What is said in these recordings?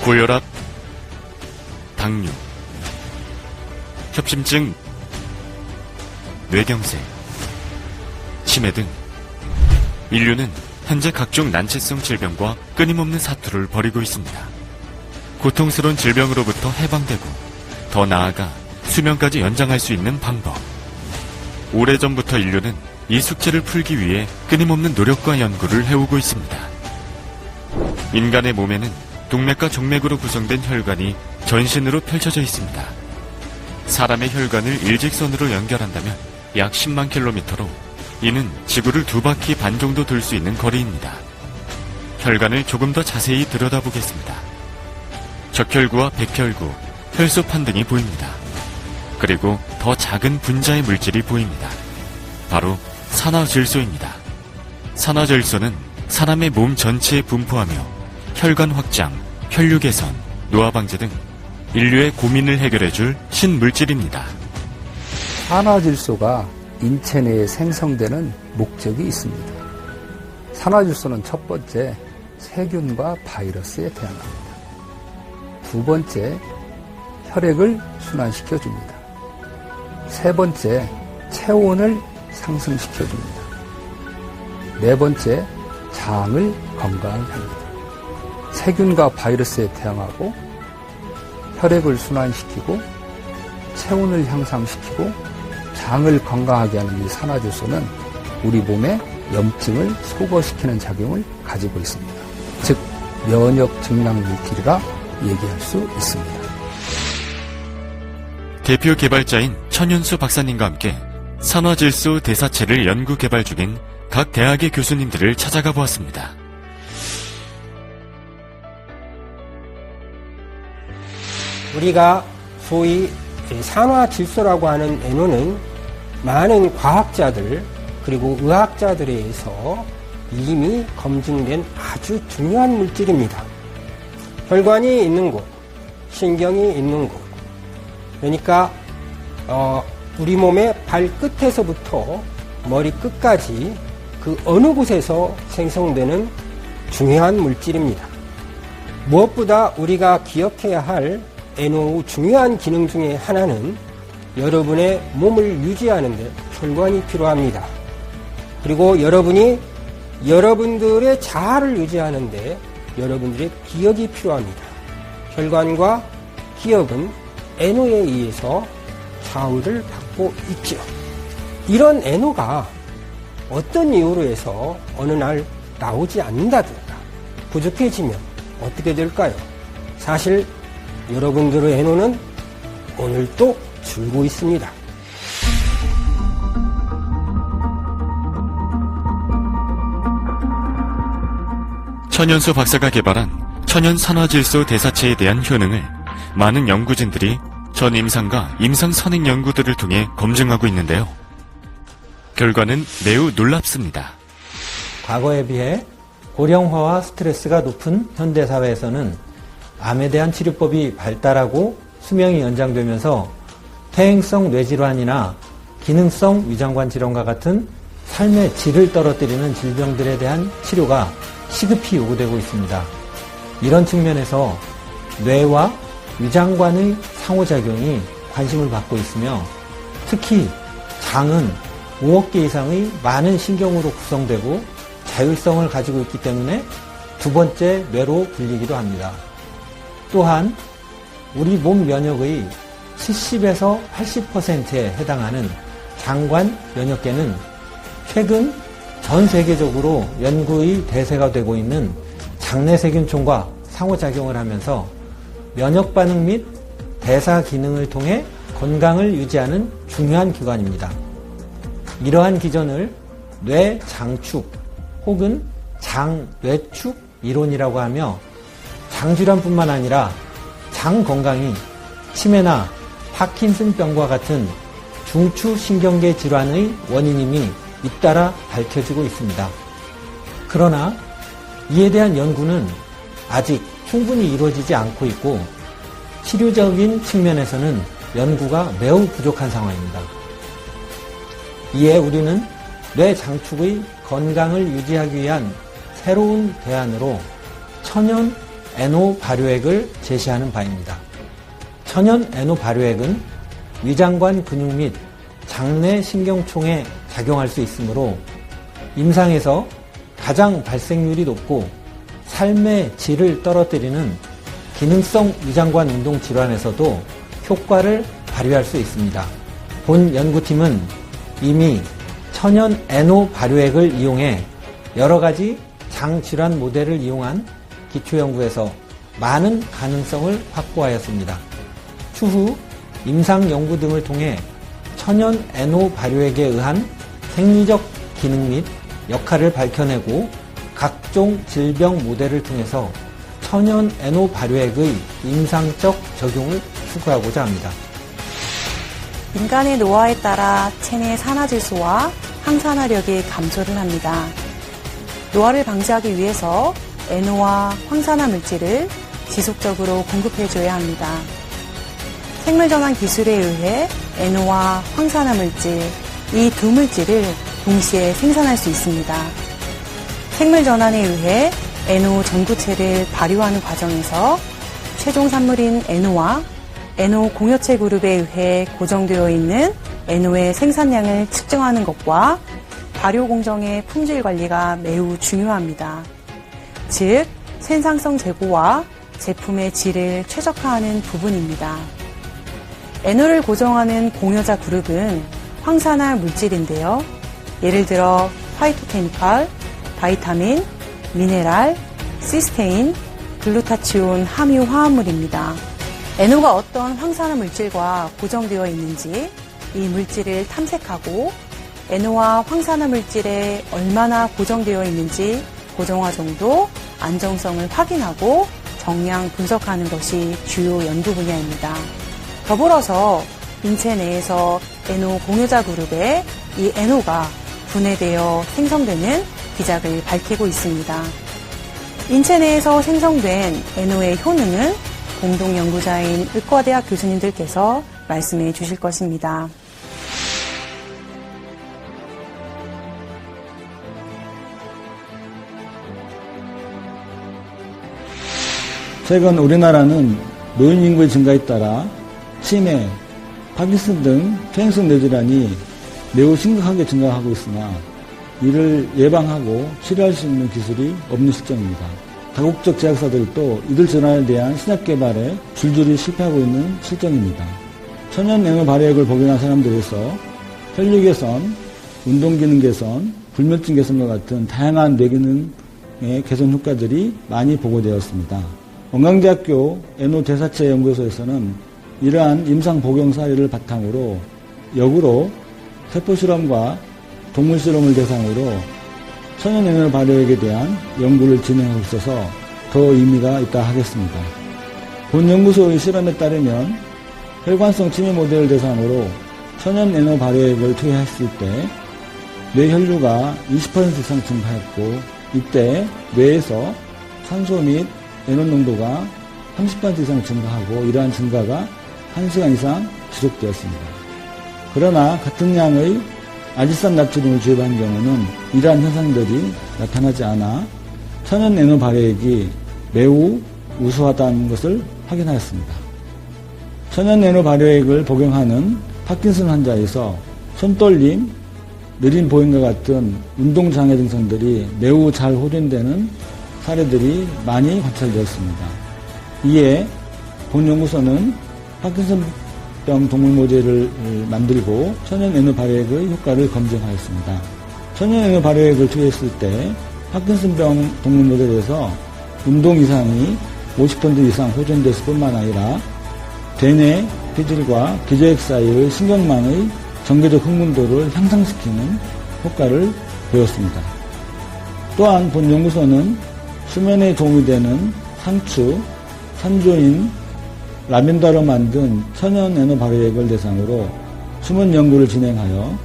고혈압, 당뇨, 협심증, 뇌경색, 치매 등 인류는 현재 각종 난치성 질병과 끊임없는 사투를 벌이고 있습니다. 고통스러운 질병으로부터 해방되고 더 나아가 수명까지 연장할 수 있는 방법. 오래전부터 인류는 이 숙제를 풀기 위해 끊임없는 노력과 연구를 해오고 있습니다. 인간의 몸에는 동맥과 정맥으로 구성된 혈관이 전신으로 펼쳐져 있습니다. 사람의 혈관을 일직선으로 연결한다면 약 10만 킬로미터로 이는 지구를 2바퀴 반 정도 돌 수 있는 거리입니다. 혈관을 조금 더 자세히 들여다보겠습니다. 적혈구와 백혈구, 혈소판 등이 보입니다. 그리고 더 작은 분자의 물질이 보입니다. 바로 산화질소입니다. 산화질소는 사람의 몸 전체에 분포하며 혈관 확장, 혈류 개선, 노화 방지 등 인류의 고민을 해결해줄 신물질입니다. 산화질소가 인체 내에 생성되는 목적이 있습니다. 산화질소는 첫 번째, 세균과 바이러스에 대항합니다. 두 번째, 혈액을 순환시켜줍니다. 세 번째, 체온을 상승시켜줍니다. 네 번째, 장을 건강하게 합니다. 세균과 바이러스에 대항하고 혈액을 순환시키고 체온을 향상시키고 장을 건강하게 하는 이 산화질소는 우리 몸의 염증을 소거시키는 작용을 가지고 있습니다. 즉 면역 증강 물질이라 얘기할 수 있습니다. 대표 개발자인 천연수 박사님과 함께 산화질소 대사체를 연구 개발 중인 각 대학의 교수님들을 찾아가 보았습니다. 우리가 소위 산화질소라고 하는 애노는 많은 과학자들 그리고 의학자들에 의해서 이미 검증된 아주 중요한 물질입니다. 혈관이 있는 곳, 신경이 있는 곳, 그러니까 우리 몸의 발끝에서부터 머리끝까지 그 어느 곳에서 생성되는 중요한 물질입니다. 무엇보다 우리가 기억해야 할 NO 중요한 기능 중에 하나는 여러분의 몸을 유지하는 데 혈관이 필요합니다. 그리고 여러분들의 자아를 유지하는 데 여러분들의 기억이 필요합니다. 혈관과 기억은 NO에 의해서 좌우를 받고 있죠. 이런 NO가 어떤 이유로 해서 어느 날 나오지 않는다든가 부족해지면 어떻게 될까요? 사실 여러분들의 NO는 오늘도 줄고 있습니다. 천연수 박사가 개발한 천연 산화질소 대사체에 대한 효능을 많은 연구진들이 전 임상과 임상 선행 연구들을 통해 검증하고 있는데요. 결과는 매우 놀랍습니다. 과거에 비해 고령화와 스트레스가 높은 현대사회에서는 암에 대한 치료법이 발달하고 수명이 연장되면서 퇴행성 뇌질환이나 기능성 위장관 질환과 같은 삶의 질을 떨어뜨리는 질병들에 대한 치료가 시급히 요구되고 있습니다. 이런 측면에서 뇌와 위장관의 상호작용이 관심을 받고 있으며 특히 장은 5억 개 이상의 많은 신경으로 구성되고 자율성을 가지고 있기 때문에 두 번째 뇌로 불리기도 합니다. 또한 우리 몸 면역의 70에서 80%에 해당하는 장관 면역계는 최근 전 세계적으로 연구의 대세가 되고 있는 장내세균총과 상호작용을 하면서 면역 반응 및 대사 기능을 통해 건강을 유지하는 중요한 기관입니다. 이러한 기전을 뇌장축 혹은 장뇌축 이론이라고 하며 장질환뿐만 아니라 장 건강이 치매나 파킨슨병과 같은 중추신경계 질환의 원인임이 잇따라 밝혀지고 있습니다. 그러나 이에 대한 연구는 아직 충분히 이루어지지 않고 있고 치료적인 측면에서는 연구가 매우 부족한 상황입니다. 이에 우리는 뇌 장축의 건강을 유지하기 위한 새로운 대안으로 천연 NO 발효액을 제시하는 바입니다. 천연 NO 발효액은 위장관 근육 및 장내 신경총에 작용할 수 있으므로 임상에서 가장 발생률이 높고 삶의 질을 떨어뜨리는 기능성 위장관 운동 질환에서도 효과를 발휘할 수 있습니다. 본 연구팀은 이미 천연 NO 발효액을 이용해 여러 가지 장 질환 모델을 이용한 기초 연구에서 많은 가능성을 확보하였습니다. 추후 임상 연구 등을 통해 천연 NO 발효액에 의한 생리적 기능 및 역할을 밝혀내고 각종 질병 모델을 통해서 천연 NO 발효액의 임상적 적용을 추구하고자 합니다. 인간의 노화에 따라 체내 산화질소와 항산화력이 감소를 합니다. 노화를 방지하기 위해서 NO와 황산화 물질을 지속적으로 공급해줘야 합니다. 생물전환 기술에 의해 NO와 황산화 물질, 이 두 물질을 동시에 생산할 수 있습니다. 생물전환에 의해 NO 전구체를 발효하는 과정에서 최종 산물인 NO와 NO 공여체 그룹에 의해 고정되어 있는 NO의 생산량을 측정하는 것과 발효 공정의 품질 관리가 매우 중요합니다. 즉, 생산성 제고와 제품의 질을 최적화하는 부분입니다. NO를 고정하는 공여자 그룹은 황산화 물질인데요. 예를 들어 파이토케미칼, 바이타민, 미네랄, 시스테인, 글루타치온 함유 화합물입니다. NO가 어떤 황산화 물질과 고정되어 있는지 이 물질을 탐색하고 NO와 황산화 물질에 얼마나 고정되어 있는지 고정화 정도, 안정성을 확인하고 정량 분석하는 것이 주요 연구 분야입니다. 더불어서 인체 내에서 NO 공유자 그룹에 이 NO가 분해되어 생성되는 기작을 밝히고 있습니다. 인체 내에서 생성된 NO의 효능은 공동 연구자인 의과대학 교수님들께서 말씀해 주실 것입니다. 최근 우리나라는 노인 인구의 증가에 따라 치매, 파킨슨 등 퇴행성 뇌질환이 매우 심각하게 증가하고 있으나 이를 예방하고 치료할 수 있는 기술이 없는 실정입니다. 다국적 제약사들도 이들 질환에 대한 신약 개발에 줄줄이 실패하고 있는 실정입니다. 천연 NO 발효액을 복용한 사람들에서 혈류 개선, 운동 기능 개선, 불면증 개선과 같은 다양한 뇌 기능의 개선 효과들이 많이 보고되었습니다. 원광대학교 NO 대사체 연구소에서는 이러한 임상 복용 사례를 바탕으로 역으로 세포 실험과 동물 실험을 대상으로 천연 NO 발효액에 대한 연구를 진행하고 있어서 더 의미가 있다 하겠습니다. 본 연구소의 실험에 따르면 혈관성 치매 모델을 대상으로 천연 NO 발효액을 투여했을 때 뇌 혈류가 20% 이상 증가했고 이때 뇌에서 산소 및 NO 농도가 30% 이상 증가하고 이러한 증가가 1시간 이상 지속되었습니다. 그러나 같은 양의 아지산 나트륨을 주입한 경우는 이러한 현상들이 나타나지 않아 천연 NO 발효액이 매우 우수하다는 것을 확인하였습니다. 천연 NO 발효액을 복용하는 파킨슨 환자에서 손떨림, 느린 보행과 같은 운동장애 증상들이 매우 잘 호전되는 사례들이 많이 관찰되었습니다. 이에 본 연구소는 파킨슨병 동물 모델을 만들고 천연 NO 발효액의 효과를 검증하였습니다. 천연 NO 발효액을 투여했을 때 파킨슨병 동물 모델에서 운동 이상이 50% 이상 호전됐을 뿐만 아니라 대뇌 피질과 기저핵 사이의 신경망의 전개적 흥분도를 향상시키는 효과를 보였습니다. 또한 본 연구소는 수면에 도움이 되는 상추, 산조인, 라벤더로 만든 천연 NO 발효액을 대상으로 수면 연구를 진행하여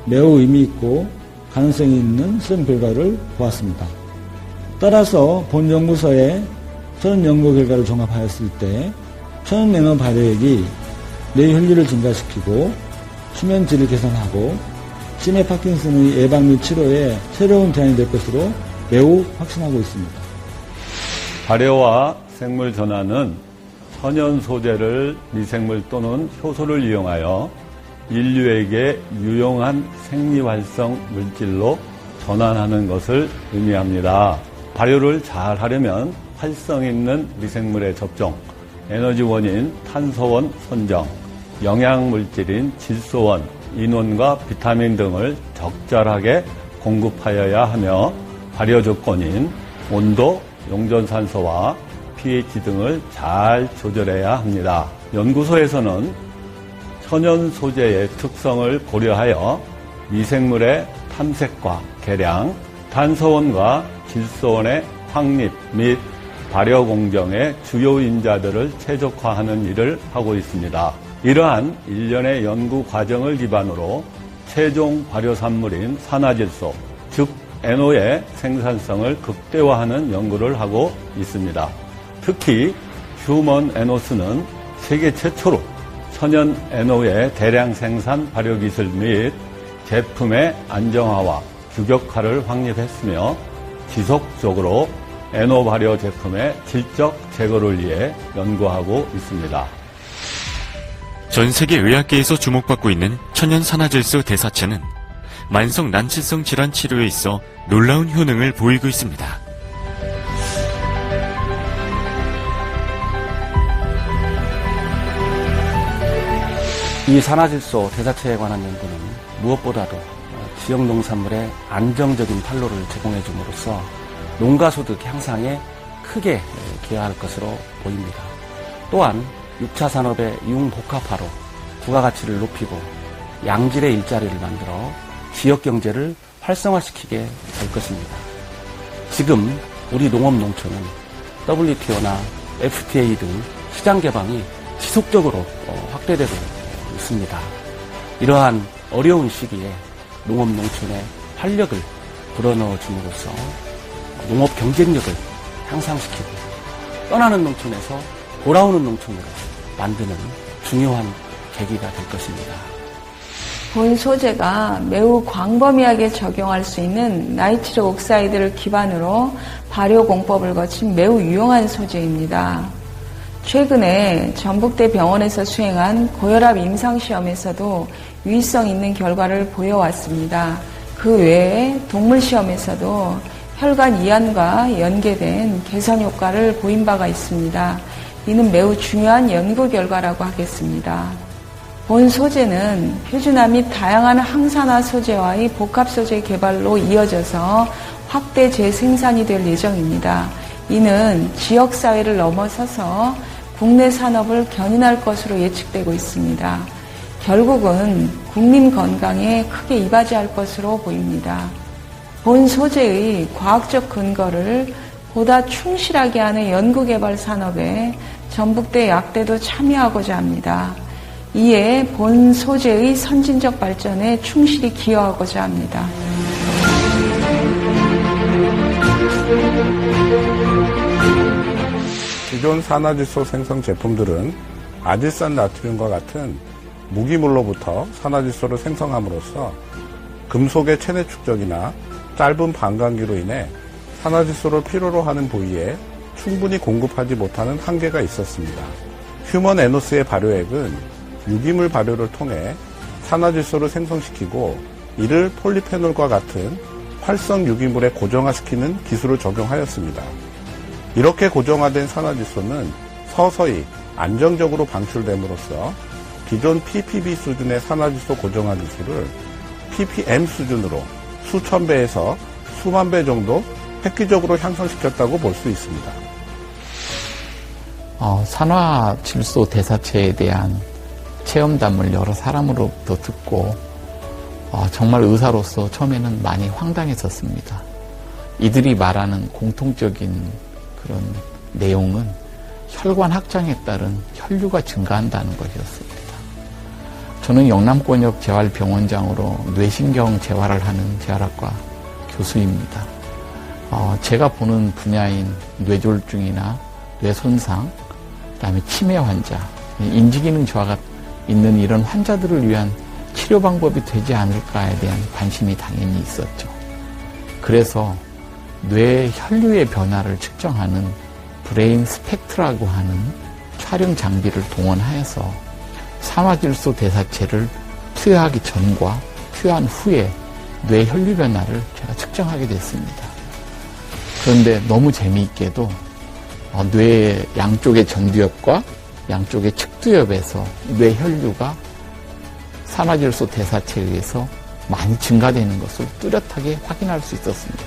매우 의미 있고 가능성이 있는 실험 결과를 보았습니다. 따라서 본 연구소의 실험 연구 결과를 종합하였을 때 천연 에노 발효액이 뇌 혈류를 증가시키고 수면 질을 개선하고 치매 파킨슨의 예방 및 치료에 새로운 대안이 될 것으로 매우 확신하고 있습니다. 발효와 생물 전환은 천연 소재를 미생물 또는 효소를 이용하여 인류에게 유용한 생리활성 물질로 전환하는 것을 의미합니다. 발효를 잘 하려면 활성 있는 미생물의 접종, 에너지원인 탄소원 선정, 영양물질인 질소원, 인원과 비타민 등을 적절하게 공급하여야 하며 발효 조건인 온도, 용존산소와 pH 등을 잘 조절해야 합니다. 연구소에서는 천연 소재의 특성을 고려하여 미생물의 탐색과 개량, 탄소원과 질소원의 확립 및 발효 공정의 주요 인자들을 최적화하는 일을 하고 있습니다. 이러한 일련의 연구 과정을 기반으로 최종 발효 산물인 산화질소, 즉 NO의 생산성을 극대화하는 연구를 하고 있습니다. 특히 휴먼 에노스는 세계 최초로 천연 NO의 대량 생산 발효 기술 및 제품의 안정화와 규격화를 확립했으며 지속적으로 NO 발효 제품의 질적 제거를 위해 연구하고 있습니다. 전 세계 의학계에서 주목받고 있는 천연 산화질소 대사체는 만성 난치성 질환 치료에 있어 놀라운 효능을 보이고 있습니다. 이 산화질소 대사체에 관한 연구는 무엇보다도 지역 농산물의 안정적인 판로를 제공해 줌으로써 농가 소득 향상에 크게 기여할 것으로 보입니다. 또한 6차 산업의 융복합화로 부가가치를 높이고 양질의 일자리를 만들어 지역 경제를 활성화시키게 될 것입니다. 지금 우리 농업 농촌은 WTO나 FTA 등 시장 개방이 지속적으로 확대되고 있습니다. 이러한 어려운 시기에 농업 농촌에 활력을 불어넣어 줌으로써 농업 경쟁력을 향상시키고 떠나는 농촌에서 돌아오는 농촌으로 만드는 중요한 계기가 될 것입니다. 본 소재가 매우 광범위하게 적용할 수 있는 나이트로 옥사이드를 기반으로 발효 공법을 거친 매우 유용한 소재입니다. 최근에 전북대 병원에서 수행한 고혈압 임상시험에서도 유의성 있는 결과를 보여왔습니다. 그 외에 동물시험에서도 혈관 이완과 연계된 개선 효과를 보인 바가 있습니다. 이는 매우 중요한 연구 결과라고 하겠습니다. 본 소재는 표준화 및 다양한 항산화 소재와의 복합 소재 개발로 이어져서 확대 재생산이 될 예정입니다. 이는 지역사회를 넘어서서 국내 산업을 견인할 것으로 예측되고 있습니다. 결국은 국민 건강에 크게 이바지할 것으로 보입니다. 본 소재의 과학적 근거를 보다 충실하게 하는 연구개발 산업에 전북대 약대도 참여하고자 합니다. 이에 본 소재의 선진적 발전에 충실히 기여하고자 합니다. 기존 산화질소 생성 제품들은 아질산 나트륨과 같은 무기물로부터 산화질소를 생성함으로써 금속의 체내 축적이나 짧은 반감기로 인해 산화질소를 필요로 하는 부위에 충분히 공급하지 못하는 한계가 있었습니다. 휴먼 에노스의 발효액은 유기물 발효를 통해 산화질소를 생성시키고 이를 폴리페놀과 같은 활성 유기물에 고정화시키는 기술을 적용하였습니다. 이렇게 고정화된 산화질소는 서서히 안정적으로 방출됨으로써 기존 PPB 수준의 산화질소 고정화 기술을 ppm 수준으로 수천 배에서 수만 배 정도 획기적으로 향상시켰다고 볼 수 있습니다. 산화질소 대사체에 대한 체험담을 여러 사람으로부터 듣고 정말 의사로서 처음에는 많이 황당했었습니다. 이들이 말하는 공통적인 그런 내용은 혈관 확장에 따른 혈류가 증가한다는 것이었습니다. 저는 영남권역 재활병원장으로 뇌신경 재활을 하는 재활학과 교수입니다. 제가 보는 분야인 뇌졸중이나 뇌손상, 그다음에 치매 환자, 인지기능 저하가 있는 이런 환자들을 위한 치료 방법이 되지 않을까에 대한 관심이 당연히 있었죠. 그래서 뇌 혈류의 변화를 측정하는 브레인 스펙트라고 하는 촬영 장비를 동원하여서 산화질소 대사체를 투여하기 전과 투여한 후에 뇌 혈류 변화를 제가 측정하게 됐습니다. 그런데 너무 재미있게도 뇌의 양쪽의 전두엽과 양쪽의 측두엽에서 뇌 혈류가 산화질소 대사체에 의해서 많이 증가되는 것을 뚜렷하게 확인할 수 있었습니다.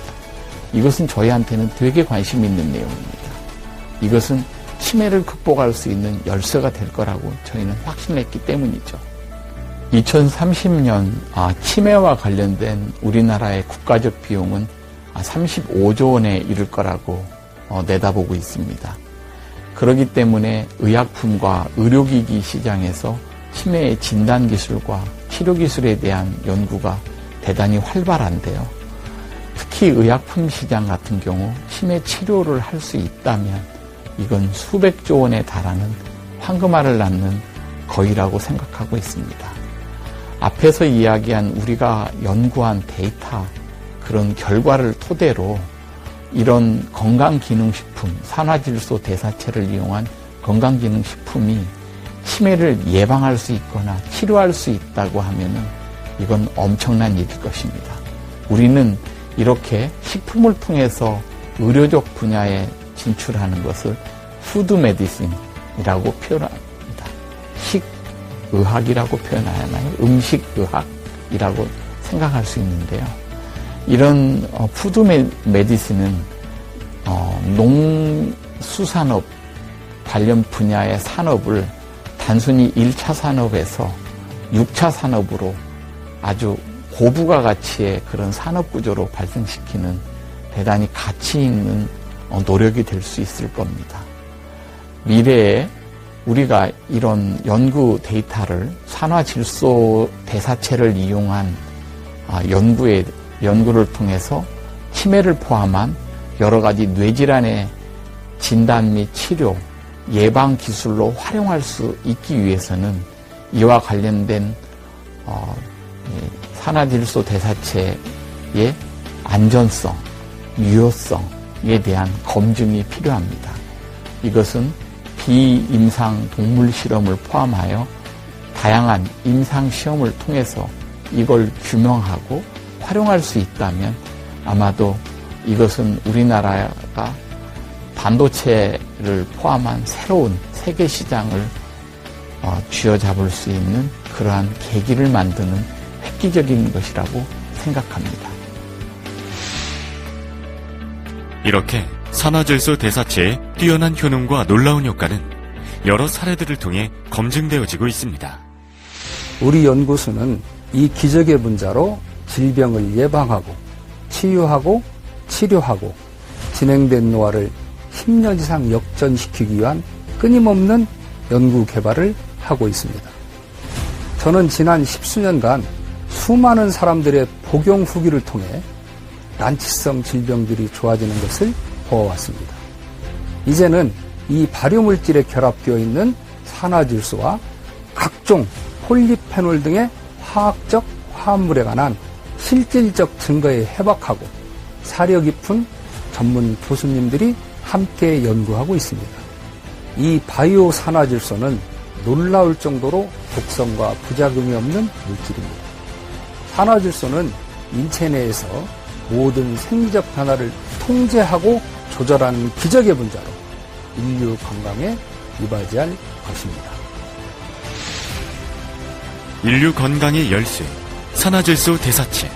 이것은 저희한테는 되게 관심 있는 내용입니다. 이것은 치매를 극복할 수 있는 열쇠가 될 거라고 저희는 확신했기 때문이죠. 2030년 치매와 관련된 우리나라의 국가적 비용은 35조 원에 이를 거라고 내다보고 있습니다. 그렇기 때문에 의약품과 의료기기 시장에서 치매의 진단기술과 치료기술에 대한 연구가 대단히 활발한데요. 특히 의약품 시장 같은 경우 치매 치료를 할 수 있다면 이건 수백조 원에 달하는 황금알을 낳는 거위라고 생각하고 있습니다. 앞에서 이야기한 우리가 연구한 데이터, 그런 결과를 토대로 이런 건강기능식품, 산화질소 대사체를 이용한 건강기능식품이 치매를 예방할 수 있거나 치료할 수 있다고 하면은 이건 엄청난 일일 것입니다. 우리는 이렇게 식품을 통해서 의료적 분야에 진출하는 것을 푸드 메디신이라고 표현합니다. 식의학이라고 표현하나요? 음식의학이라고 생각할 수 있는데요. 이런 푸드 메디신은 농수산업 관련 분야의 산업을 단순히 1차 산업에서 6차 산업으로 아주 고부가 가치의 그런 산업 구조로 발생시키는 대단히 가치 있는 노력이 될 수 있을 겁니다. 미래에 우리가 이런 연구 데이터를 산화질소 대사체를 이용한 연구를 통해서 치매를 포함한 여러 가지 뇌질환의 진단 및 치료, 예방 기술로 활용할 수 있기 위해서는 이와 관련된 산화질소 대사체의 안전성, 유효성에 대한 검증이 필요합니다. 이것은 비임상 동물 실험을 포함하여 다양한 임상 시험을 통해서 이걸 규명하고 활용할 수 있다면 아마도 이것은 우리나라가 반도체를 포함한 새로운 세계 시장을 쥐어잡을 수 있는 그러한 계기를 만드는 획기적인 것이라고 생각합니다. 이렇게 산화질소 대사체의 뛰어난 효능과 놀라운 효과는 여러 사례들을 통해 검증되어지고 있습니다. 우리 연구소는 이 기적의 분자로 질병을 예방하고 치유하고 치료하고 진행된 노화를 10년 이상 역전시키기 위한 끊임없는 연구 개발을 하고 있습니다. 저는 지난 10수년간 수많은 사람들의 복용 후기를 통해 난치성 질병들이 좋아지는 것을 보아왔습니다. 이제는 이 발효물질에 결합되어 있는 산화질소와 각종 폴리페놀 등의 화학적 화합물에 관한 실질적 증거에 해박하고 사려 깊은 전문 교수님들이 함께 연구하고 있습니다. 이 바이오 산화질소는 놀라울 정도로 독성과 부작용이 없는 물질입니다. 산화질소는 인체 내에서 모든 생리적 변화를 통제하고 조절하는 기적의 분자로 인류 건강에 이바지할 것입니다. 인류 건강의 열쇠, 산화질소 대사체.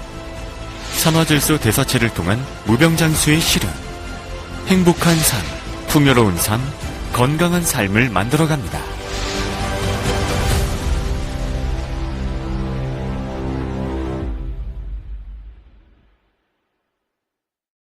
산화질소 대사체를 통한 무병장수의 실현. 행복한 삶, 풍요로운 삶, 건강한 삶을 만들어갑니다.